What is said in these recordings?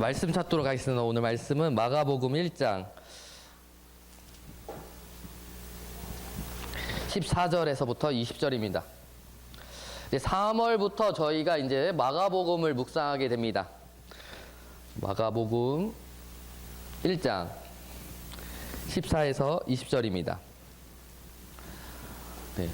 말씀 찾도록 하겠습니다. 오늘 말씀은 마가복음 1장 14절에서부터 20절입니다. 3월부터 저희가 이제 마가복음을 묵상하게 됩니다. 마가복음 1장 14에서 20절입니다. 네.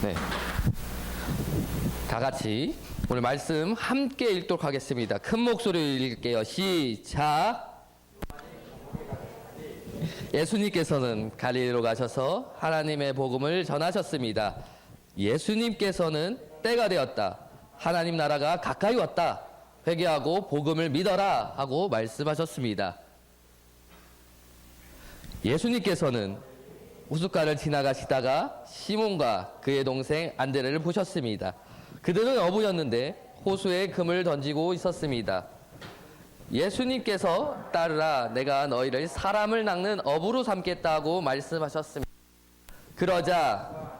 네. 다 같이 오늘 말씀 함께 읽도록 하겠습니다. 큰 목소리로 읽을게요. 시작. 예수님께서는 갈릴리로 가셔서 하나님의 복음을 전하셨습니다. 예수님께서는 때가 되었다. 하나님 나라가 가까이 왔다. 회개하고 복음을 믿어라 하고 말씀하셨습니다. 예수님께서는 호숫가를 지나가시다가 시몬과 그의 동생 안드레를 보셨습니다. 그들은 어부였는데 호수에 금을 던지고 있었습니다. 예수님께서 따르라, 내가 너희를 사람을 낚는 어부로 삼겠다고 말씀하셨습니다. 그러자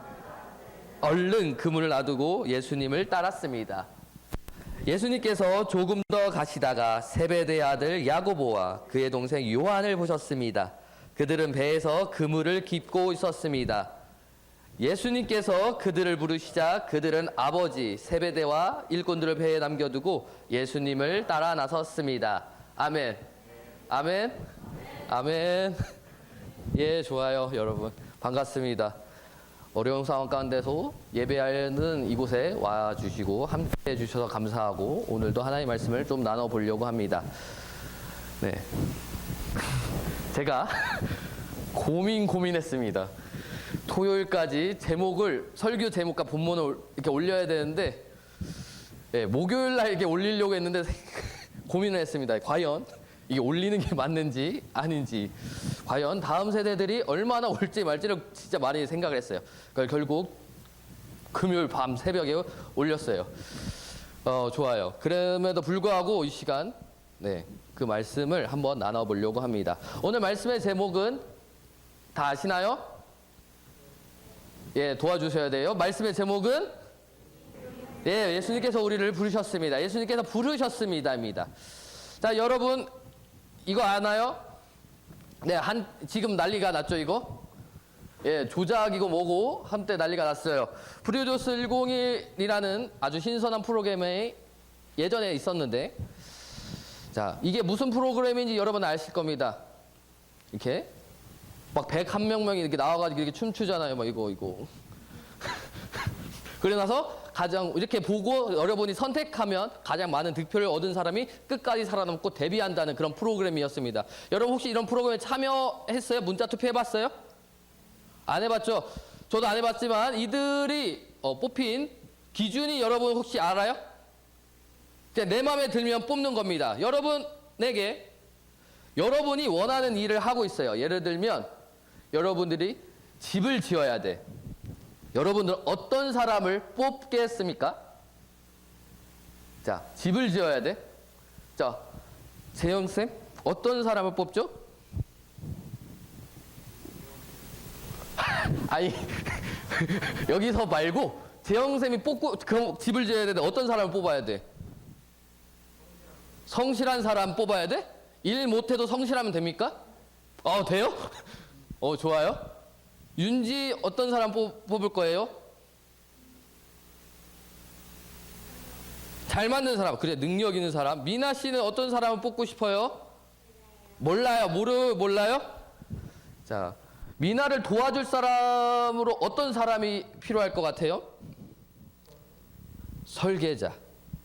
얼른 그물을 놔두고 예수님을 따랐습니다. 예수님께서 조금 더 가시다가 세베대의 아들 야고보와 그의 동생 요한을 보셨습니다. 그들은 배에서 그물을 깁고 있었습니다. 예수님께서 그들을 부르시자 그들은 아버지 세베대와 일꾼들을 배에 남겨두고 예수님을 따라 나섰습니다. 아멘. 아멘. 아멘. 예, 좋아요, 여러분. 반갑습니다. 어려운 상황 가운데서 예배하는 이곳에 와주시고 함께 해주셔서 감사하고 오늘도 하나님의 말씀을 좀 나눠보려고 합니다. 네. 제가 고민했습니다. 토요일까지 제목을, 설교 제목과 본문을 이렇게 올려야 되는데, 예, 목요일날 이렇게 올리려고 했는데, 고민을 했습니다. 과연 이게 올리는 게 맞는지, 아닌지, 과연 다음 세대들이 얼마나 올지 말지를 진짜 많이 생각을 했어요. 그걸 결국 금요일 밤 새벽에 올렸어요. 좋아요. 그럼에도 불구하고 이 시간, 네, 그 말씀을 한번 나눠보려고 합니다. 오늘 말씀의 제목은 다 아시나요? 예, 도와주셔야 돼요. 말씀의 제목은 예, 예수님께서 우리를 부르셨습니다. 예수님께서 부르셨습니다입니다. 자, 여러분 이거 아나요? 네, 지금 난리가 났죠, 이거? 예, 조작이고 뭐고 한때 난리가 났어요. 브리오도스 101이라는 아주 신선한 프로그램이 예전에 있었는데, 자, 이게 무슨 프로그램인지 여러분 아실 겁니다. 이렇게 막 101명이 이렇게 나와가지고 이렇게 춤추잖아요. 막 이거. 그러고 나서 가장 이렇게 보고 여러분이 선택하면 가장 많은 득표를 얻은 사람이 끝까지 살아남고 데뷔한다는 그런 프로그램이었습니다. 여러분 혹시 이런 프로그램에 참여했어요? 문자 투표 해봤어요? 안 해봤죠? 저도 안 해봤지만 이들이 뽑힌 기준이 여러분 혹시 알아요? 내 마음에 들면 뽑는 겁니다. 여러분에게 여러분이 원하는 일을 하고 있어요. 예를 들면 여러분들이 집을 지어야 돼. 여러분들은 어떤 사람을 뽑겠습니까? 자, 집을 지어야 돼. 자, 재영쌤 어떤 사람을 뽑죠? 아니 여기서 말고 재영쌤이 뽑고 그럼 집을 지어야 되는데 어떤 사람을 뽑아야 돼? 성실한 사람 뽑아야 돼? 일 못해도 성실하면 됩니까? 돼요? 좋아요. 윤지 어떤 사람 뽑을 거예요? 잘 맞는 사람, 그래, 능력 있는 사람. 미나 씨는 어떤 사람을 뽑고 싶어요? 몰라요. 몰라요? 자, 미나를 도와줄 사람으로 어떤 사람이 필요할 것 같아요? 설계자.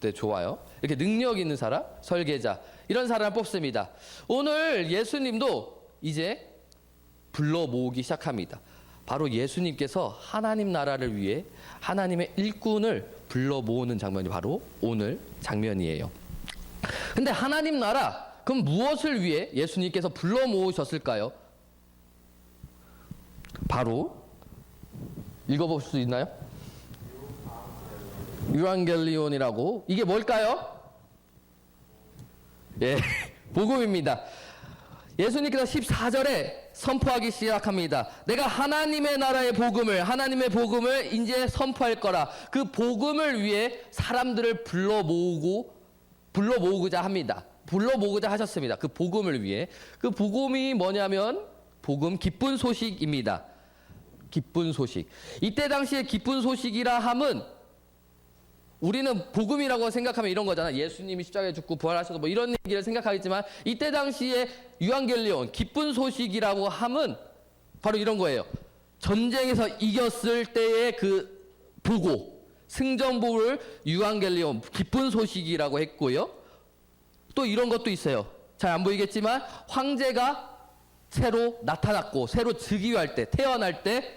네, 좋아요. 이렇게 능력 있는 사람, 설계자, 이런 사람을 뽑습니다. 오늘 예수님도 이제 불러 모으기 시작합니다. 바로 예수님께서 하나님 나라를 위해 하나님의 일꾼을 불러 모으는 장면이 바로 오늘 장면이에요. 근데 하나님 나라, 그럼 무엇을 위해 예수님께서 불러 모으셨을까요? 바로 읽어볼 수 있나요? 유앙겔리온이라고, 이게 뭘까요? 예, 복음입니다. 예수님께서 14절에 선포하기 시작합니다. 내가 하나님의 나라의 복음을, 하나님의 복음을 이제 선포할 거라. 그 복음을 위해 사람들을 불러 모으고자 합니다. 불러 모으고자 하셨습니다. 그 복음을 위해. 그 복음이 뭐냐면 복음, 기쁜 소식입니다. 기쁜 소식. 이때 당시에 기쁜 소식이라 함은 우리는 복음이라고 생각하면 이런 거잖아. 예수님이 십자가에 죽고 부활하셔서 뭐 이런 얘기를 생각하겠지만 이때 당시에 유앙겔리온, 기쁜 소식이라고 함은 바로 이런 거예요. 전쟁에서 이겼을 때의 그 보고, 승전보를 유앙겔리온, 기쁜 소식이라고 했고요. 또 이런 것도 있어요. 잘 안 보이겠지만 황제가 새로 나타났고 새로 즉위할 때, 태어날 때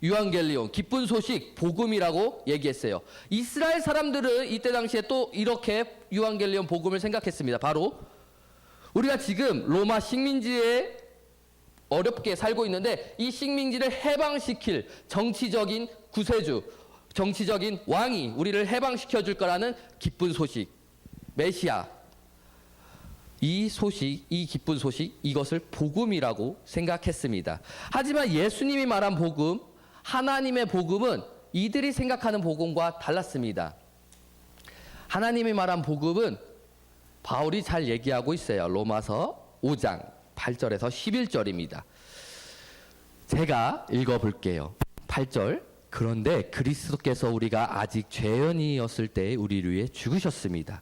유앙겔리온, 기쁜 소식, 복음이라고 얘기했어요. 이스라엘 사람들은 이때 당시에 또 이렇게 유앙겔리온 복음을 생각했습니다. 바로 우리가 지금 로마 식민지에 어렵게 살고 있는데 이 식민지를 해방시킬 정치적인 구세주, 정치적인 왕이 우리를 해방시켜 줄 거라는 기쁜 소식, 메시아. 이 소식, 이 기쁜 소식, 이것을 복음이라고 생각했습니다. 하지만 예수님이 말한 복음, 하나님의 복음은 이들이 생각하는 복음과 달랐습니다. 하나님이 말한 복음은 바울이 잘 얘기하고 있어요. 로마서 5장 8절에서 11절입니다. 제가 읽어볼게요. 8절. 그런데 그리스도께서 우리가 아직 죄인이었을 때 우리를 위해 죽으셨습니다.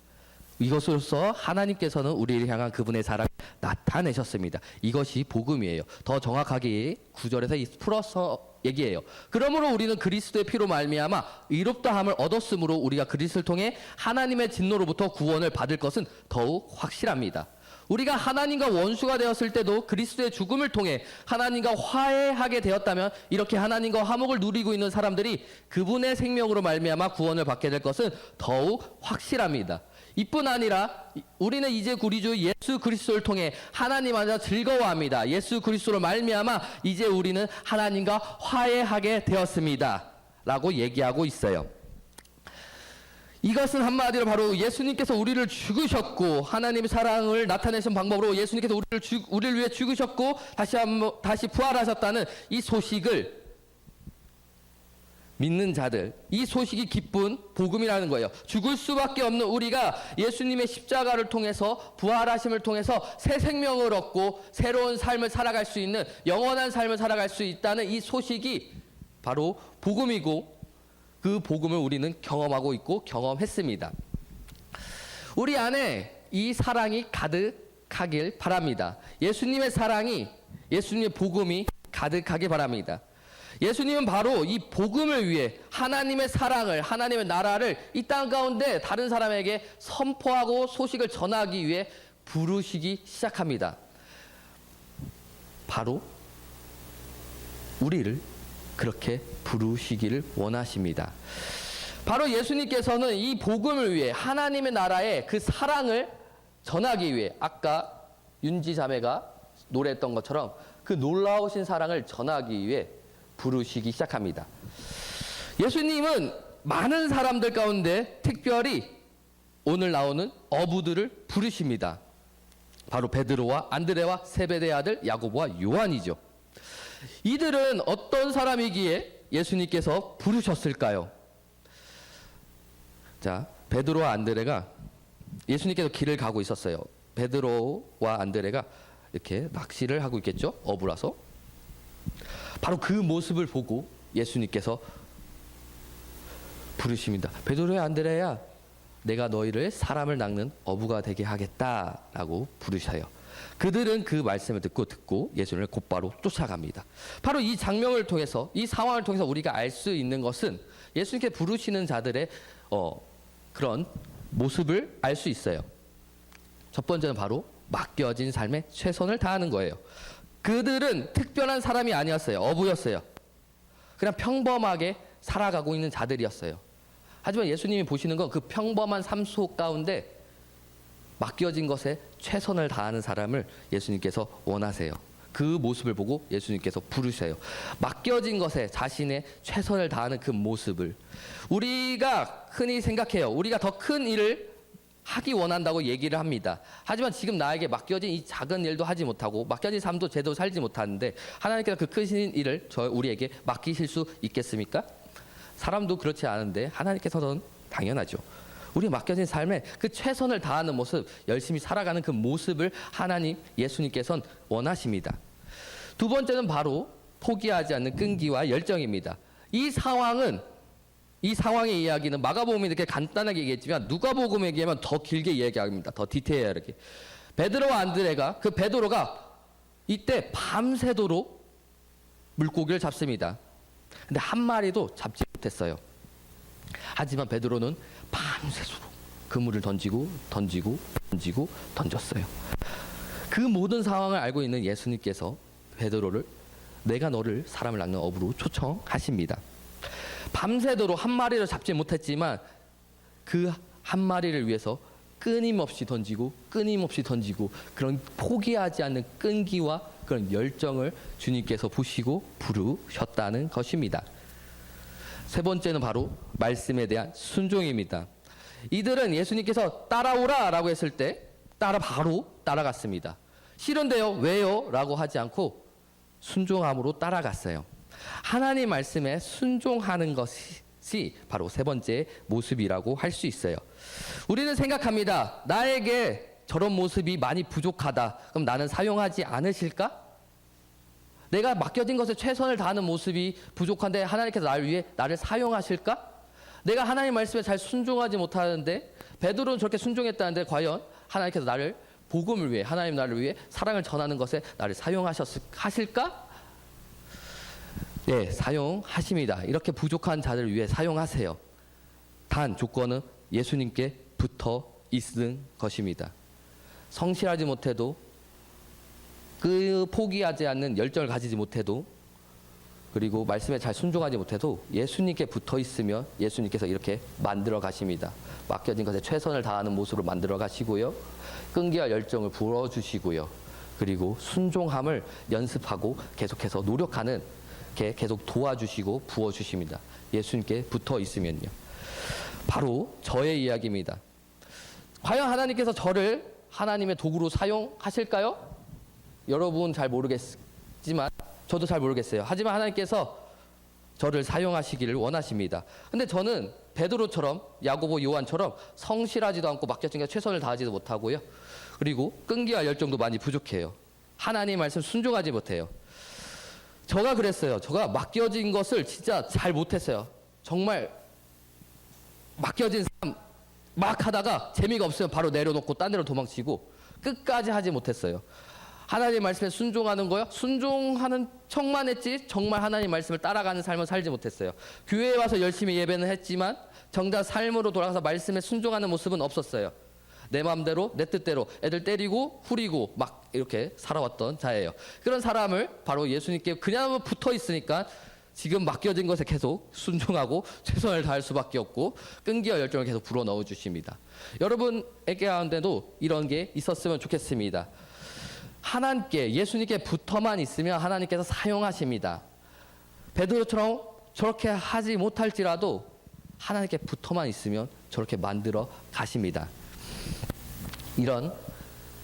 이것으로써 하나님께서는 우리를 향한 그분의 사랑을 나타내셨습니다. 이것이 복음이에요. 더 정확하게 9절에서 풀어서 얘기해요. 그러므로 우리는 그리스도의 피로 말미암아 의롭다함을 얻었으므로 우리가 그리스도를 통해 하나님의 진노로부터 구원을 받을 것은 더욱 확실합니다. 우리가 하나님과 원수가 되었을 때도 그리스도의 죽음을 통해 하나님과 화해하게 되었다면 이렇게 하나님과 화목을 누리고 있는 사람들이 그분의 생명으로 말미암아 구원을 받게 될 것은 더욱 확실합니다. 이뿐 아니라 우리는 이제 우리 주 예수 그리스도를 통해 하나님 안에서 즐거워합니다. 예수 그리스도로 말미암아 이제 우리는 하나님과 화해하게 되었습니다. 라고 얘기하고 있어요. 이것은 한마디로 바로 예수님께서 우리를 죽으셨고 하나님의 사랑을 나타내신 방법으로 예수님께서 우리를 위해 죽으셨고 다시 부활하셨다는 이 소식을 믿는 자들, 이 소식이 기쁜 복음이라는 거예요. 죽을 수밖에 없는 우리가 예수님의 십자가를 통해서 부활하심을 통해서 새 생명을 얻고 새로운 삶을 살아갈 수 있는 영원한 삶을 살아갈 수 있다는 이 소식이 바로 복음이고 그 복음을 우리는 경험하고 있고 경험했습니다. 우리 안에 이 사랑이 가득하길 바랍니다. 예수님의 사랑이, 예수님의 복음이 가득하길 바랍니다. 예수님은 바로 이 복음을 위해 하나님의 사랑을, 하나님의 나라를 이 땅 가운데 다른 사람에게 선포하고 소식을 전하기 위해 부르시기 시작합니다. 바로 우리를 그렇게 부르시기를 원하십니다. 바로 예수님께서는 이 복음을 위해 하나님의 나라의 그 사랑을 전하기 위해 아까 윤지 자매가 노래했던 것처럼 그 놀라우신 사랑을 전하기 위해 부르시기 시작합니다. 예수님은 많은 사람들 가운데 특별히 오늘 나오는 어부들을 부르십니다. 바로 베드로와 안드레와 세베대의 아들 야고보와 요한이죠. 이들은 어떤 사람이기에 예수님께서 부르셨을까요? 자, 베드로와 안드레가 예수님께서 길을 가고 있었어요. 베드로와 안드레가 이렇게 낚시를 하고 있겠죠? 어부라서. 바로 그 모습을 보고 예수님께서 부르십니다. 베드로야, 안드레야, 내가 너희를 사람을 낚는 어부가 되게 하겠다라고 부르셔요. 그들은 그 말씀을 듣고 예수님을 곧바로 쫓아갑니다. 바로 이 장면을 통해서, 이 상황을 통해서 우리가 알 수 있는 것은 예수님께 부르시는 자들의 그런 모습을 알 수 있어요. 첫 번째는 바로 맡겨진 삶에 최선을 다하는 거예요. 그들은 특별한 사람이 아니었어요. 어부였어요. 그냥 평범하게 살아가고 있는 자들이었어요. 하지만 예수님이 보시는 건 그 평범한 삶 속 가운데 맡겨진 것에 최선을 다하는 사람을 예수님께서 원하세요. 그 모습을 보고 예수님께서 부르셔요. 맡겨진 것에 자신의 최선을 다하는 그 모습을 우리가 흔히 생각해요. 우리가 더 큰 일을 하기 원한다고 얘기를 합니다. 하지만 지금 나에게 맡겨진 이 작은 일도 하지 못하고 맡겨진 삶도 제대로 살지 못하는데 하나님께서 그 크신 일을 우리에게 맡기실 수 있겠습니까? 사람도 그렇지 않은데 하나님께서는 당연하죠. 우리 맡겨진 삶에 그 최선을 다하는 모습, 열심히 살아가는 그 모습을 하나님, 예수님께서는 원하십니다. 두 번째는 바로 포기하지 않는 끈기와 열정입니다. 이 상황의 이야기는 마가복음이 이렇게 간단하게 얘기했지만 누가복음에 얘기하면 더 길게 얘기합니다. 더 디테일하게. 베드로와 안드레가 베드로가 이때 밤새도록 물고기를 잡습니다. 근데 한 마리도 잡지 못했어요. 하지만 베드로는 밤새도록 그물을 던지고 던졌어요. 그 모든 상황을 알고 있는 예수님께서 베드로를 내가 너를 사람을 낳는 업으로 초청하십니다. 밤새도록 한 마리를 잡지 못했지만 그 한 마리를 위해서 끊임없이 던지고 그런 포기하지 않는 끈기와 그런 열정을 주님께서 보시고 부르셨다는 것입니다. 세 번째는 바로 말씀에 대한 순종입니다. 이들은 예수님께서 따라오라라고 했을 때 바로 따라갔습니다. 싫은데요? 왜요? 라고 하지 않고 순종함으로 따라갔어요. 하나님 말씀에 순종하는 것이 바로 세 번째 모습이라고 할 수 있어요. 우리는 생각합니다. 나에게 저런 모습이 많이 부족하다. 그럼 나는 사용하지 않으실까? 내가 맡겨진 것에 최선을 다하는 모습이 부족한데 하나님께서 나를 사용하실까? 내가 하나님 말씀에 잘 순종하지 못하는데 베드로는 저렇게 순종했다는데 과연 하나님께서 나를 복음을 위해 하나님 나를 위해 사랑을 전하는 것에 나를 사용하실까? 네, 사용하십니다. 이렇게 부족한 자들을 위해 사용하세요. 단 조건은 예수님께 붙어 있는 것입니다. 성실하지 못해도 포기하지 않는 열정을 가지지 못해도 그리고 말씀에 잘 순종하지 못해도 예수님께 붙어 있으면 예수님께서 이렇게 만들어 가십니다. 맡겨진 것에 최선을 다하는 모습으로 만들어 가시고요. 끈기와 열정을 부어주시고요. 그리고 순종함을 연습하고 계속해서 노력하는 계속 도와주시고 부어주십니다. 예수님께 붙어 있으면요. 바로 저의 이야기입니다. 과연 하나님께서 저를 하나님의 도구로 사용하실까요? 여러분 잘 모르겠지만 저도 잘 모르겠어요. 하지만 하나님께서 저를 사용하시기를 원하십니다. 근데 저는 베드로처럼 야고보 요한처럼 성실하지도 않고 맡겨진 게 최선을 다하지도 못하고요. 그리고 끈기와 열정도 많이 부족해요. 하나님 말씀 순종하지 못해요. 저가 그랬어요. 저가 맡겨진 것을 진짜 잘 못했어요. 정말 맡겨진 삶 막 하다가 재미가 없으면 바로 내려놓고 딴 데로 도망치고 끝까지 하지 못했어요. 하나님 말씀에 순종하는 거요? 순종하는 척만 했지 정말 하나님 말씀을 따라가는 삶을 살지 못했어요. 교회에 와서 열심히 예배는 했지만 정작 삶으로 돌아가서 말씀에 순종하는 모습은 없었어요. 내 마음대로 내 뜻대로 애들 때리고 후리고 막 이렇게 살아왔던 자예요. 그런 사람을 바로 예수님께 그냥 붙어 있으니까 지금 맡겨진 것에 계속 순종하고 최선을 다할 수밖에 없고 끈기와 열정을 계속 불어넣어 주십니다. 여러분에게 가운데도 이런 게 있었으면 좋겠습니다. 하나님께 예수님께 붙어만 있으면 하나님께서 사용하십니다. 베드로처럼 저렇게 하지 못할지라도 하나님께 붙어만 있으면 저렇게 만들어 가십니다. 이런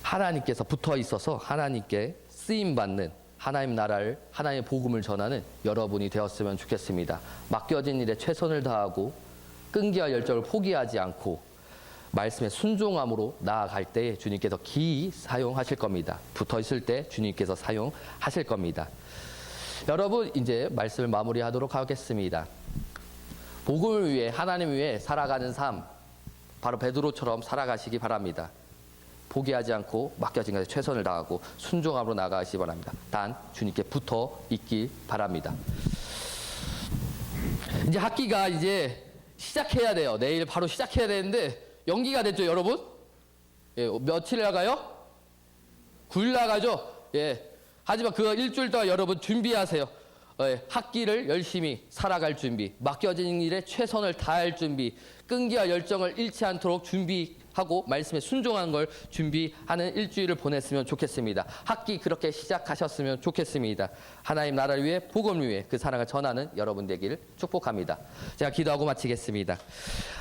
하나님께서 붙어 있어서 하나님께 쓰임 받는 하나님 나라를 하나님의 복음을 전하는 여러분이 되었으면 좋겠습니다. 맡겨진 일에 최선을 다하고 끈기와 열정을 포기하지 않고 말씀에 순종함으로 나아갈 때 주님께서 기이 사용하실 겁니다. 붙어 있을 때 주님께서 사용하실 겁니다. 여러분 이제 말씀을 마무리하도록 하겠습니다. 복음을 위해 하나님을 위해 살아가는 삶 바로 베드로처럼 살아가시기 바랍니다. 포기하지 않고 맡겨진 것에 최선을 다하고 순종함으로 나아가시기 바랍니다. 단 주님께 붙어 있길 바랍니다. 이제 학기가 이제 시작해야 돼요. 내일 바로 시작해야 되는데 연기가 됐죠, 여러분? 예, 며칠 나가요? 9일 나가죠? 예. 하지만 그 일주일 동안 여러분 준비하세요. 예, 학기를 열심히 살아갈 준비, 맡겨진 일에 최선을 다할 준비, 끈기와 열정을 잃지 않도록 준비하시기 하고 말씀에 순종한 걸 준비하는 일주일을 보냈으면 좋겠습니다. 학기 그렇게 시작하셨으면 좋겠습니다. 하나님 나라를 위해 복음을 위해 그 사랑을 전하는 여러분 되기를 축복합니다. 제가 기도하고 마치겠습니다.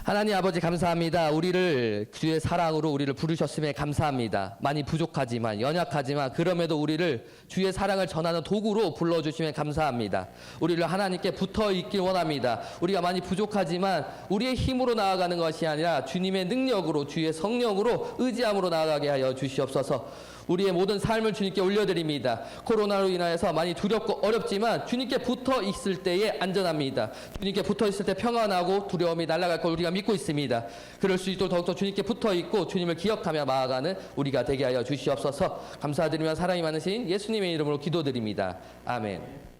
하나님 아버지 감사합니다. 우리를 주의 사랑으로 우리를 부르셨음에 감사합니다. 많이 부족하지만 연약하지만 그럼에도 우리를 주의 사랑을 전하는 도구로 불러주심에 감사합니다. 우리를 하나님께 붙어 있길 원합니다. 우리가 많이 부족하지만 우리의 힘으로 나아가는 것이 아니라 주님의 능력으로 주의 성령으로 의지함으로 나아가게 하여 주시옵소서. 우리의 모든 삶을 주님께 올려드립니다. 코로나로 인하여서 많이 두렵고 어렵지만 주님께 붙어 있을 때에 안전합니다. 주님께 붙어 있을 때 평안하고 두려움이 날아갈 걸 우리가 믿고 있습니다. 그럴 수 있도록 더욱더 주님께 붙어 있고 주님을 기억하며 나아가는 우리가 되게 하여 주시옵소서. 감사드리며 사랑이 많으신 예수님의 이름으로 기도드립니다. 아멘.